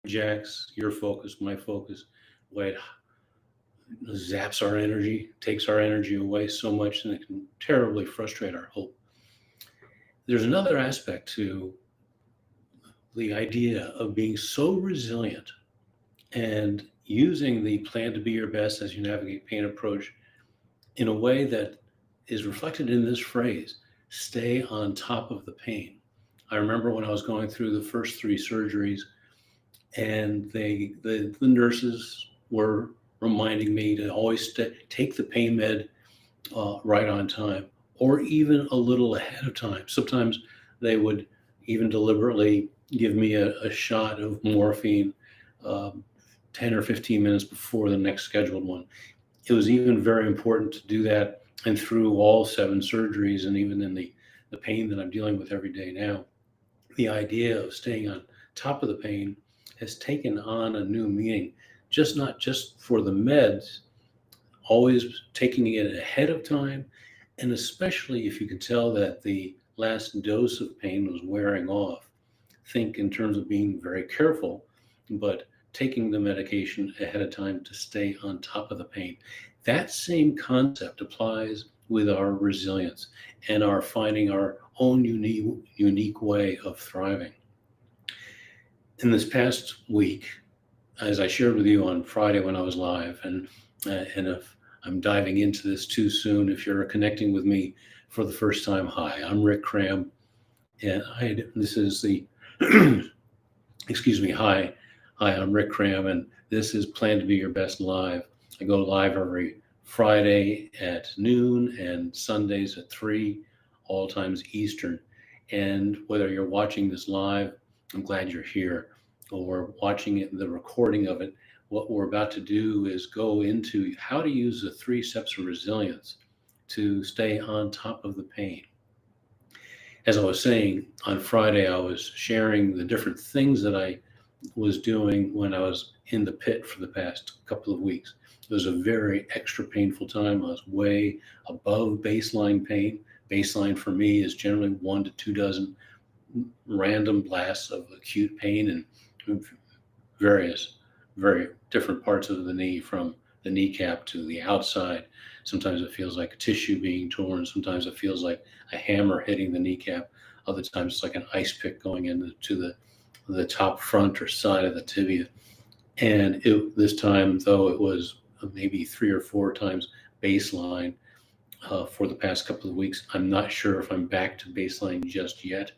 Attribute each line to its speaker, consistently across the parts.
Speaker 1: hijacks your focus, my focus, the way it zaps our energy, takes our energy away so much, and it can terribly frustrate our hope. There's another aspect to the idea of being so resilient and using the plan to be your best as you navigate pain approach in a way that is reflected in this phrase: stay on top of the pain. I remember when I was going through the first three surgeries, and the nurses were reminding me to always take the pain med right on time, or even a little ahead of time. Sometimes they would even deliberately give me a shot of morphine 10 or 15 minutes before the next scheduled one. It was even very important to do that. And through all seven surgeries, and even in the pain that I'm dealing with every day now, the idea of staying on top of the pain has taken on a new meaning, just not just for the meds, always taking it ahead of time, and especially if you can tell that the last dose of pain was wearing off. Think in terms of being very careful, but taking the medication ahead of time to stay on top of the pain. That same concept applies with our resilience and our finding our own unique way of thriving. In this past week, as I shared with you on Friday when I was live, and if I'm diving into this too soon, if you're connecting with me for the first time, hi, I'm Rick Cram, and this is the excuse me, hi, I'm Rick Cram, and this is Plan to Be Your Best Live. I go live every Friday at noon and Sundays at 3, all times Eastern. And whether you're watching this live, I'm glad you're here, or watching it, the recording of it, what we're about to do is go into how to use the 3 steps of resilience to stay on top of the pain. As I was saying, on Friday, I was sharing the different things that I was doing when I was in the pit for the past couple of weeks. It was a very extra painful time. I was way above baseline pain. Baseline for me is generally 1 to 2 dozen random blasts of acute pain in various, very different parts of the knee, from the kneecap to the outside. Sometimes it feels like a tissue being torn. Sometimes it feels like a hammer hitting the kneecap. Other times it's like an ice pick going into the top front or side of the tibia. And this time, though, it was maybe 3 or 4 times baseline for the past couple of weeks. I'm not sure if I'm back to baseline just yet,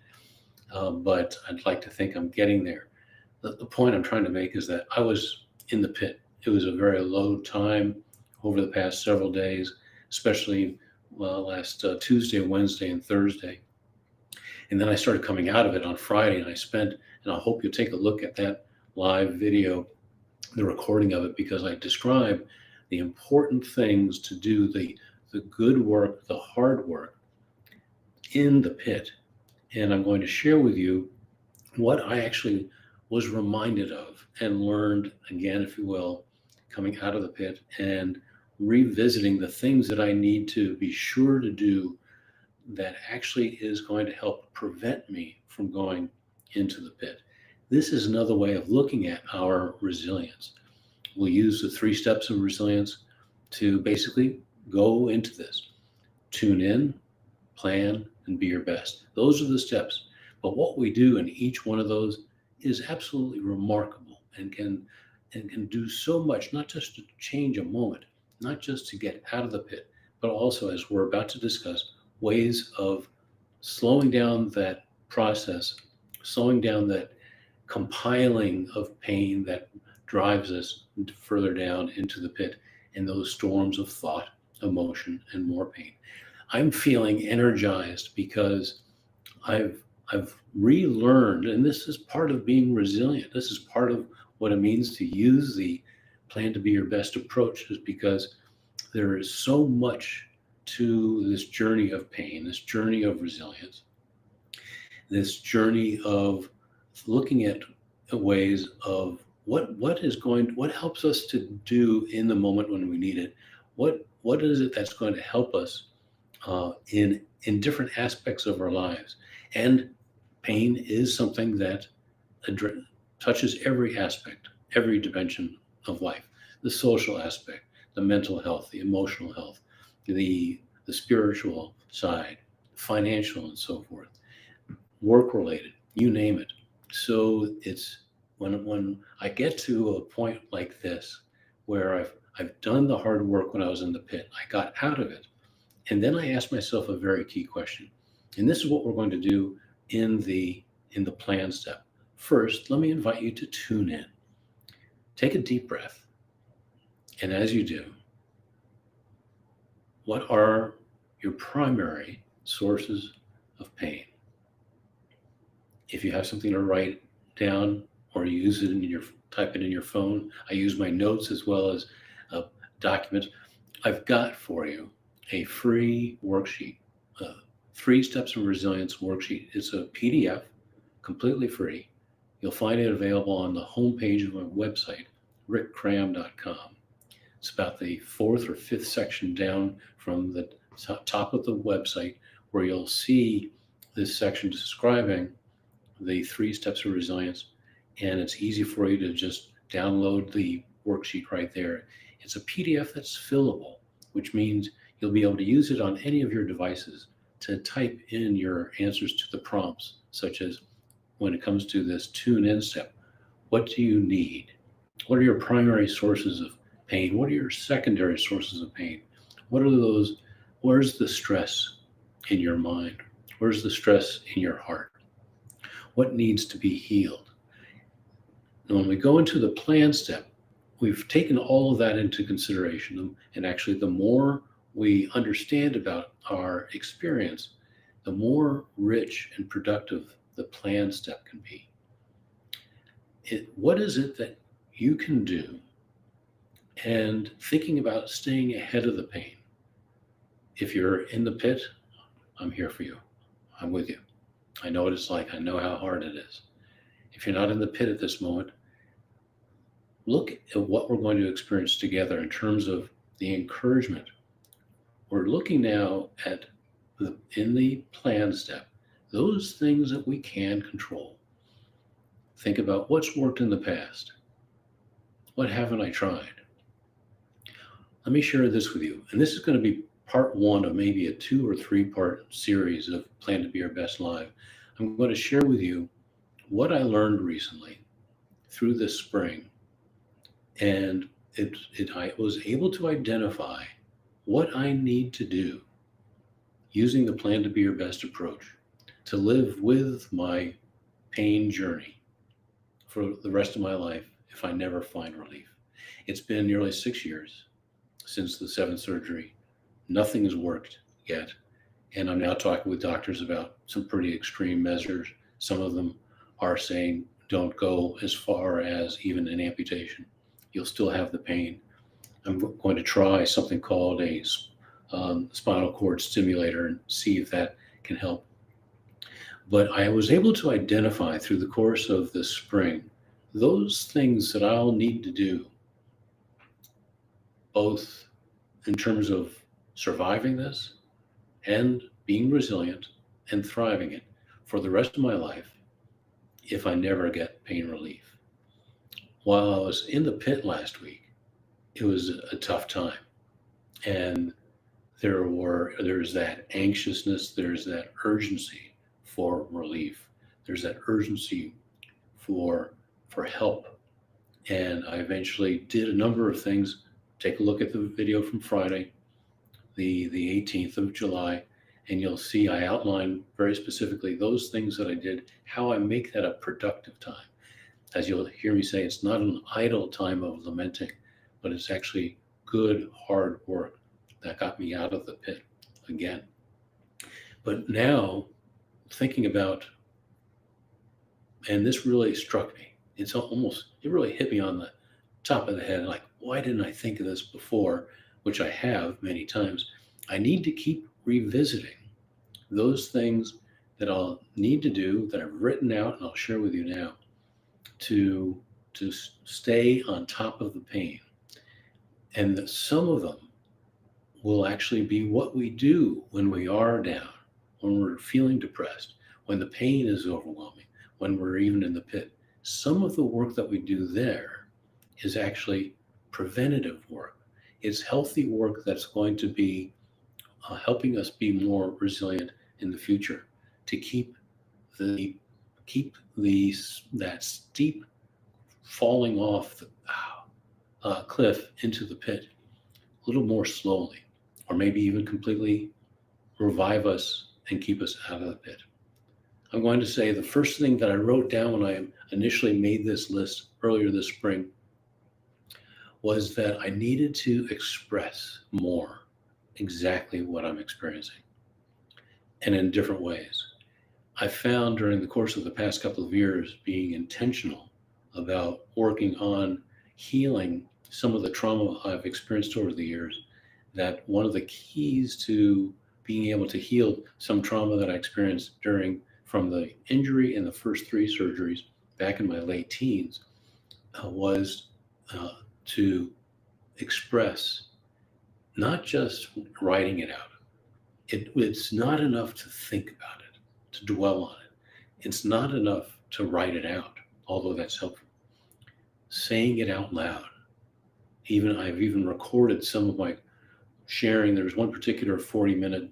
Speaker 1: but I'd like to think I'm getting there. The point I'm trying to make is that I was in the pit. It was a very low time over the past several days, especially last Tuesday, Wednesday, and Thursday. And then I started coming out of it on Friday, and and I hope you'll take a look at that live video, the recording of it, because I describe the important things to do, the good work, the hard work in the pit. And I'm going to share with you what I actually was reminded of and learned again, if you will, coming out of the pit and revisiting the things that I need to be sure to do that actually is going to help prevent me from going into the pit. This is another way of looking at our resilience. We'll use the 3 steps of resilience to basically go into this. Tune in, plan, and be your best. Those are the steps. But what we do in each one of those is absolutely remarkable and can do so much, not just to change a moment, not just to get out of the pit, but also, as we're about to discuss, ways of slowing down that process, slowing down that compiling of pain that drives us further down into the pit in those storms of thought, emotion, and more pain. I'm feeling energized because I've relearned, and this is part of being resilient. This is part of what it means to use the plan to be your best approach, is because there is so much to this journey of pain, this journey of resilience, this journey of looking at ways of what helps us to do in the moment when we need it. What is it that's going to help us in different aspects of our lives? And pain is something that touches every aspect, every dimension of life, the social aspect, the mental health, the emotional health, the spiritual side, financial, and so forth, work related, you name it. So it's when I get to a point like this where I've done the hard work when I was in the pit, I got out of it. And then I asked myself a very key question. And this is what we're going to do in the plan step. First, let me invite you to tune in. Take a deep breath. And as you do, what are your primary sources of pain? If you have something to write down or use it in your type it in your phone, I use my notes as well as documents. I've got for you a free worksheet, 3 Steps of Resilience worksheet. It's a PDF, completely free. You'll find it available on the homepage of my website, rickcram.com. It's about the 4th or 5th section down from the top of the website, where you'll see this section describing the 3 Steps of Resilience. And it's easy for you to just download the worksheet right there. It's a PDF that's fillable, which means you'll be able to use it on any of your devices to type in your answers to the prompts, such as when it comes to this tune in step, what do you need? What are your primary sources of pain? What are your secondary sources of pain? What are those? Where's the stress in your mind? Where's the stress in your heart? What needs to be healed? And when we go into the plan step, we've taken all of that into consideration. And actually, the more we understand about our experience, the more rich and productive the plan step can be. What is it that you can do? And thinking about staying ahead of the pain. If you're in the pit, I'm here for you. I'm with you. I know what it's like. I know how hard it is. If you're not in the pit at this moment, look at what we're going to experience together in terms of the encouragement. We're looking now at, in the plan step, those things that we can control. Think about what's worked in the past. What haven't I tried? Let me share this with you. And this is going to be part 1 of maybe a 2 or 3-part series of Plan to Be Your Best Live. I'm going to share with you what I learned recently through this spring. And I was able to identify what I need to do using the Plan to Be Your Best approach to live with my pain journey for the rest of my life if I never find relief. It's been nearly 6 years since the 7th surgery. Nothing has worked yet. And I'm now talking with doctors about some pretty extreme measures. Some of them are saying don't go as far as even an amputation. You'll still have the pain. I'm going to try something called a spinal cord stimulator and see if that can help. But I was able to identify through the course of this spring those things that I'll need to do, both in terms of surviving this and being resilient and thriving it for the rest of my life if I never get pain relief. While I was in the pit last week, it was a tough time. And there's that anxiousness, there's that urgency for relief. There's that urgency for help. And I eventually did a number of things. Take a look at the video from Friday, the 18th of July, and you'll see I outline very specifically those things that I did, how I make that a productive time. As you'll hear me say, it's not an idle time of lamenting, but it's actually good, hard work that got me out of the pit again. But now, thinking about, and this really struck me, it really hit me on the top of the head, like, why didn't I think of this before, which I have many times. I need to keep revisiting those things that I'll need to do, that I've written out and I'll share with you now, to stay on top of the pain. And that some of them will actually be what we do when we are down, when we're feeling depressed, when the pain is overwhelming, when we're even in the pit. Some of the work that we do there is actually preventative work. It's healthy work that's going to be helping us be more resilient in the future, to the keep that steep falling off the cliff into the pit a little more slowly, or maybe even completely revive us and keep us out of the pit. I'm going to say the first thing that I wrote down when I initially made this list earlier this spring was that I needed to express more exactly what I'm experiencing, and in different ways. I found during the course of the past couple of years being intentional about working on healing some of the trauma I've experienced over the years, that one of the keys to being able to heal some trauma that I experienced from the injury in the first 3 surgeries back in my late teens was to express, not just writing it out. It's not enough to think about it, to dwell on it. It's not enough to write it out, although that's helpful. Saying it out loud. I've even recorded some of my sharing. There was one particular 40-minute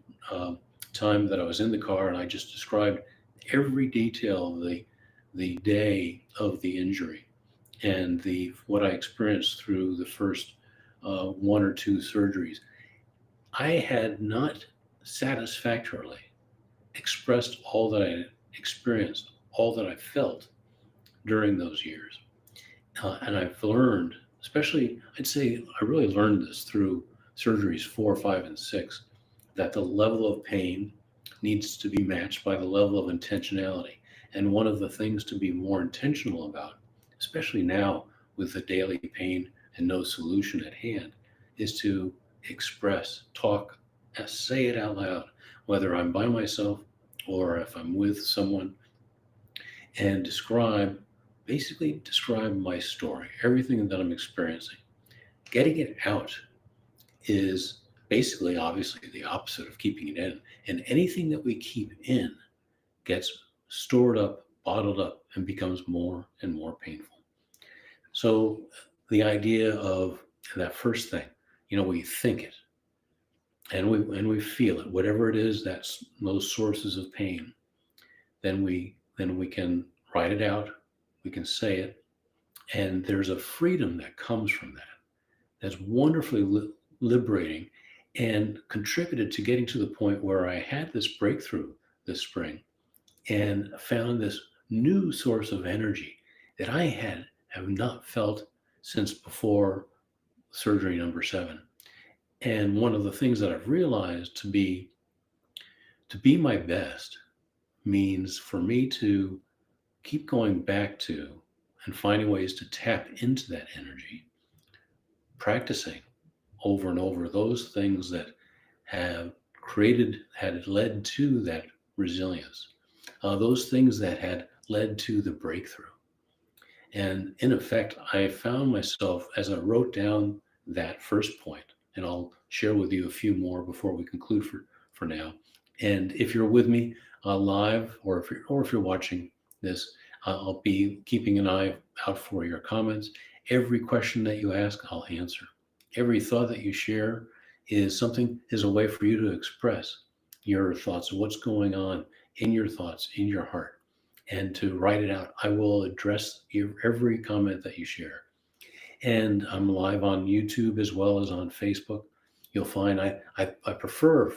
Speaker 1: time that I was in the car, and I just described every detail of the day of the injury and what I experienced through the first 1 or 2 surgeries. I had not satisfactorily expressed all that I experienced, all that I felt during those years. And I've learned, especially, I'd say I really learned this through surgeries 4, 5, and 6, that the level of pain needs to be matched by the level of intentionality. And one of the things to be more intentional about, especially now with the daily pain and no solution at hand, is to express, talk, say it out loud, whether I'm by myself or if I'm with someone, and basically describe my story, everything that I'm experiencing. Getting it out is basically, obviously, the opposite of keeping it in. And anything that we keep in gets stored up, bottled up, and becomes more and more painful. So the idea of that first thing, we think it and we feel it, whatever it is, that's those sources of pain, then we can write it out, we can say it, and there's a freedom that comes from that that's wonderfully liberating, and contributed to getting to the point where I had this breakthrough this spring and found this new source of energy that I have not felt since before surgery number 7. And one of the things that I've realized to be my best means for me to keep going back to and finding ways to tap into that energy, practicing over and over those things that had led to that resilience, those things that had led to the breakthrough. And in effect, I found myself, as I wrote down that first point, and I'll share with you a few more before we conclude for now. And if you're with me live, or if you're watching this, I'll be keeping an eye out for your comments. Every question that you ask, I'll answer. Every thought that you share is a way for you to express your thoughts, what's going on in your thoughts, in your heart, and to write it out. I will address every comment that you share. And I'm live on YouTube as well as on Facebook. You'll find I prefer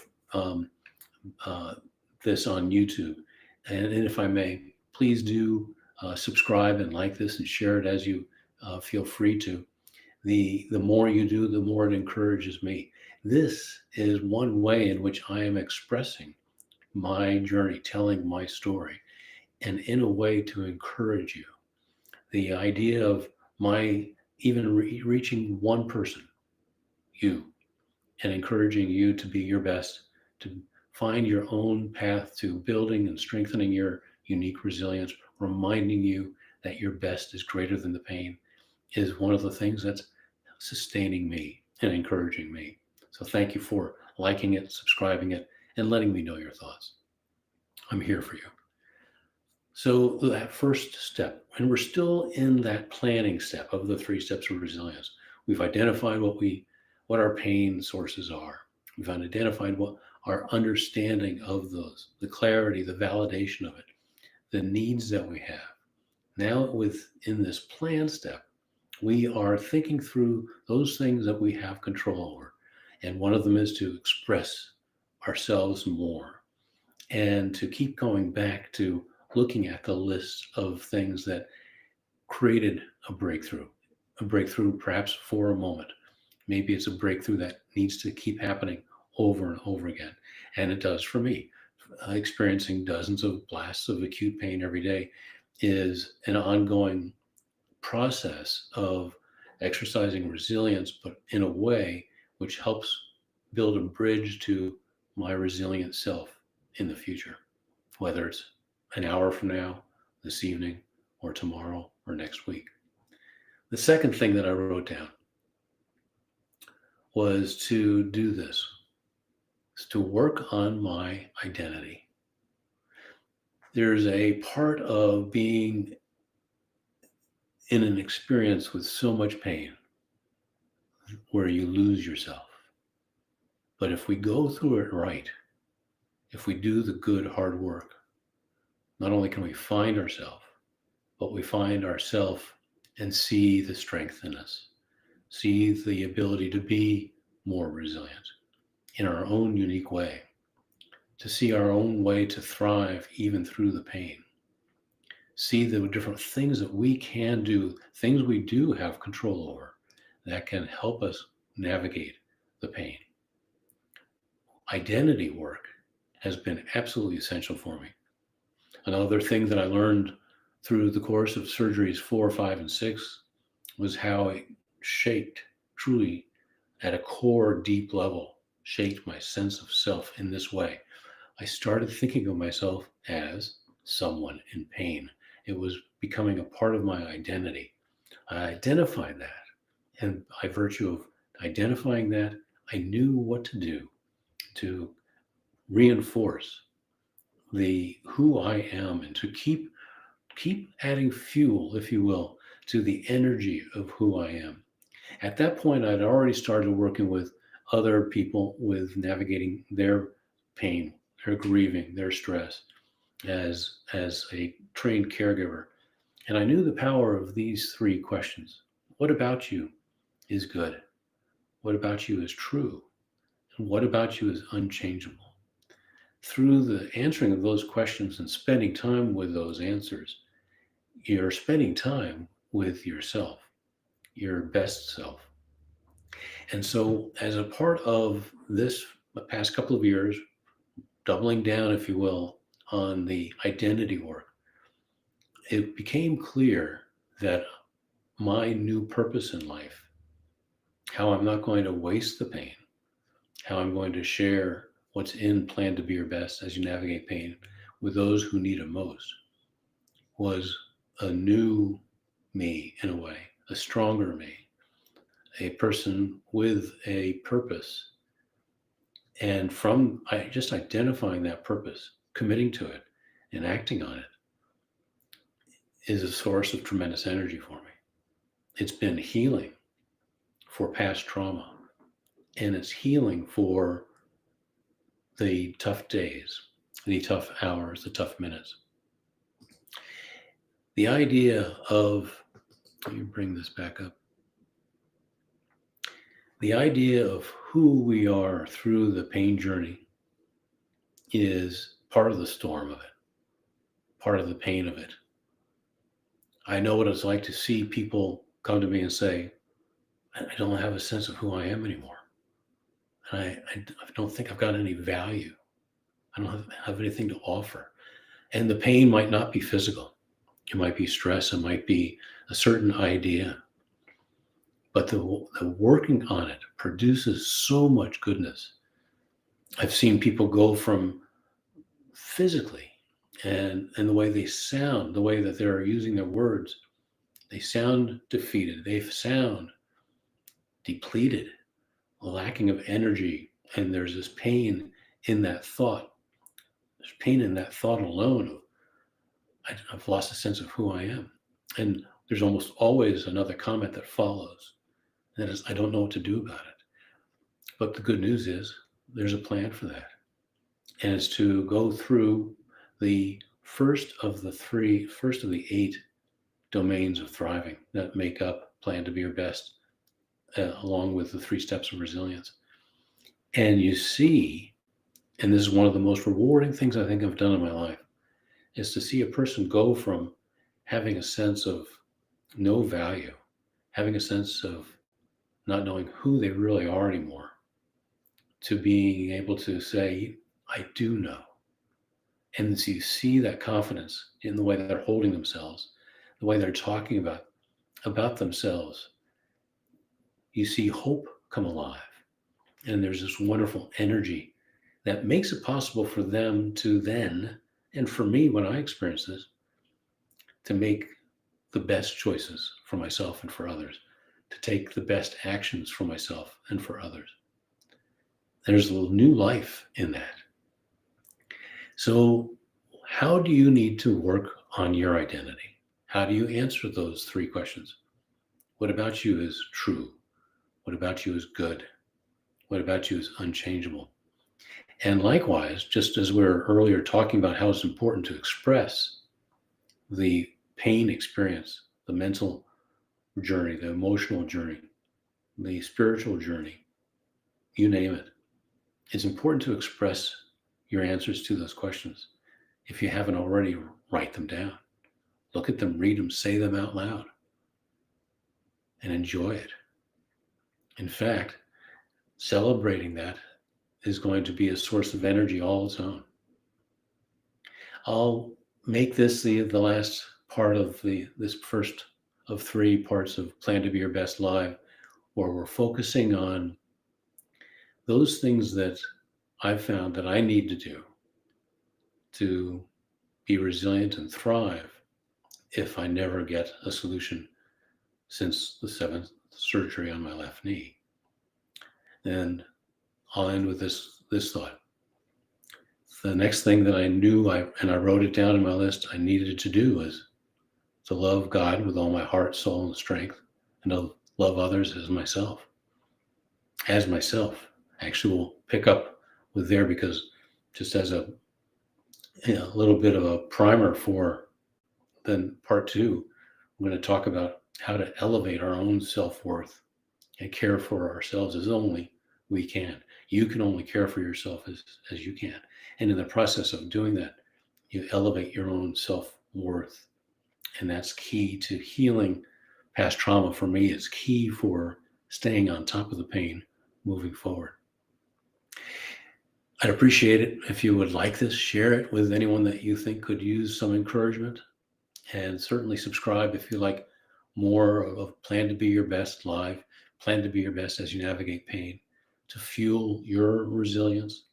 Speaker 1: this on YouTube. And if I may, please do subscribe and like this and share it as you feel free to. The more you do, the more it encourages me. This is one way in which I am expressing my journey, telling my story, and in a way to encourage you. The idea of my even reaching one person, you, and encouraging you to be your best, to find your own path to building and strengthening your unique resilience, reminding you that your best is greater than the pain, is one of the things that's sustaining me and encouraging me. So thank you for liking it, subscribing it, and letting me know your thoughts. I'm here for you. So that first step, and we're still in that planning step of the 3 steps of resilience. We've identified what our pain sources are. We've identified what our understanding of those, the clarity, the validation of it, the needs that we have. Now, within this plan step, we are thinking through those things that we have control over. And one of them is to express ourselves more and to keep going back to looking at the list of things that created a breakthrough perhaps for a moment. Maybe it's a breakthrough that needs to keep happening over and over again. And it does for me. Experiencing dozens of blasts of acute pain every day is an ongoing process of exercising resilience, but in a way which helps build a bridge to my resilient self in the future, whether it's an hour from now, this evening, or tomorrow, or next week. The second thing that I wrote down was to do this, is to work on my identity. There's a part of being in an experience with so much pain where you lose yourself. But if we go through it right, if we do the good hard work, not only can we find ourselves, but we find ourselves and see the strength in us, see the ability to be more resilient in our own unique way, to see our own way to thrive even through the pain. See the different things that we can do, things we do have control over that can help us navigate the pain. Identity work has been absolutely essential for me. Another thing that I learned through the course of surgeries 4, 5, and 6 was how it shaped, truly at a core, deep level, shaped my sense of self in this way. I started thinking of myself as someone in pain. It was becoming a part of my identity. I identified that. And by virtue of identifying that, I knew what to do to reinforce the who I am and to keep adding fuel, if you will, to the energy of who I am. At that point, I'd already started working with other people with navigating their pain, their grieving, their stress as a trained caregiver. And I knew the power of these 3 questions. What about you is good? What about you is true? And what about you is unchangeable? Through the answering of those questions and spending time with those answers, you're spending time with yourself, your best self. And so, as a part of this past couple of years, doubling down, if you will, on the identity work, it became clear that my new purpose in life, how I'm not going to waste the pain, how I'm going to share what's in Plan to Be Your Best as you navigate pain with those who need it most, was a new me in a way, a stronger me, a person with a purpose. And from just identifying that purpose, committing to it, and acting on it is a source of tremendous energy for me. It's been healing for past trauma, and it's healing for the tough days, the tough hours, the tough minutes. The idea of, let me bring this back up. The idea of who we are through the pain journey is part of the storm of it, part of the pain of it. I know what it's like to see people come to me and say, I don't have a sense of who I am anymore. And I don't think I've got any value. I don't have anything to offer. And the pain might not be physical. It might be stress. It might be a certain idea. But the working on it produces so much goodness. I've seen people go from physically and the way they sound, the way that they're using their words, they sound defeated. They sound depleted, lacking of energy. And there's this pain in that thought. There's pain in that thought alone of, I've lost a sense of who I am. And there's almost always another comment that follows. And that is, I don't know what to do about it. But the good news is there's a plan for that. And it's to go through the first of the 8 domains of thriving that make up Plan to Be Your Best, along with the 3 steps of resilience. And you see, and this is one of the most rewarding things I think I've done in my life, is to see a person go from having a sense of no value, having a sense of not knowing who they really are anymore, to being able to say, I do know. And so you see that confidence in the way that they're holding themselves, the way they're talking about themselves. You see hope come alive. And there's this wonderful energy that makes it possible for them to then, and for me when I experience this, to make the best choices for myself and for others, to take the best actions for myself and for others. There's a new life in that. So how do you need to work on your identity? How do you answer those 3 questions? What about you is true? What about you is good? What about you is unchangeable? And likewise, just as we were earlier talking about how it's important to express the pain experience, the mental journey, the emotional journey, the spiritual journey, you name it. It's important to express your answers to those questions. If you haven't already, write them down. Look at them, read them, say them out loud, and enjoy it. In fact, celebrating that is going to be a source of energy all its own. I'll make this the last part of this first of 3 parts of Plan to Be Your Best Live, where we're focusing on those things that I've found that I need to do to be resilient and thrive if I never get a solution since the 7th surgery on my left knee. And I'll end with this thought. The next thing that I knew, and I wrote it down in my list, I needed to do was to love God with all my heart, soul, and strength, and to love others as myself. Actually, we'll pick up with there, because just as a little bit of a primer for then part 2, I'm going to talk about how to elevate our own self-worth and care for ourselves as only we can. You can only care for yourself as you can. And in the process of doing that, you elevate your own self-worth. And that's key to healing past trauma. For me, it's key for staying on top of the pain moving forward. I'd appreciate it if you would like this, share it with anyone that you think could use some encouragement, and certainly subscribe if you like more of Plan to Be Your Best Live, Plan to Be Your Best as you navigate pain, to fuel your resilience,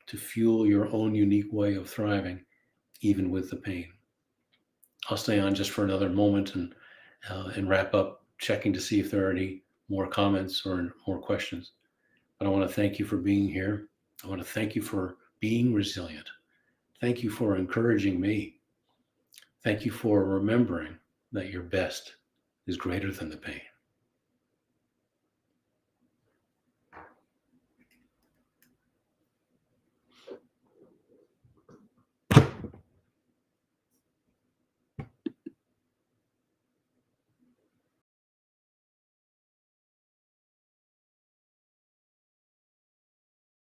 Speaker 1: to fuel your own unique way of thriving, even with the pain. I'll stay on just for another moment and wrap up, checking to see if there are any more comments or more questions. But I want to thank you for being here. I want to thank you for being resilient. Thank you for encouraging me. Thank you for remembering that your best is greater than the pain.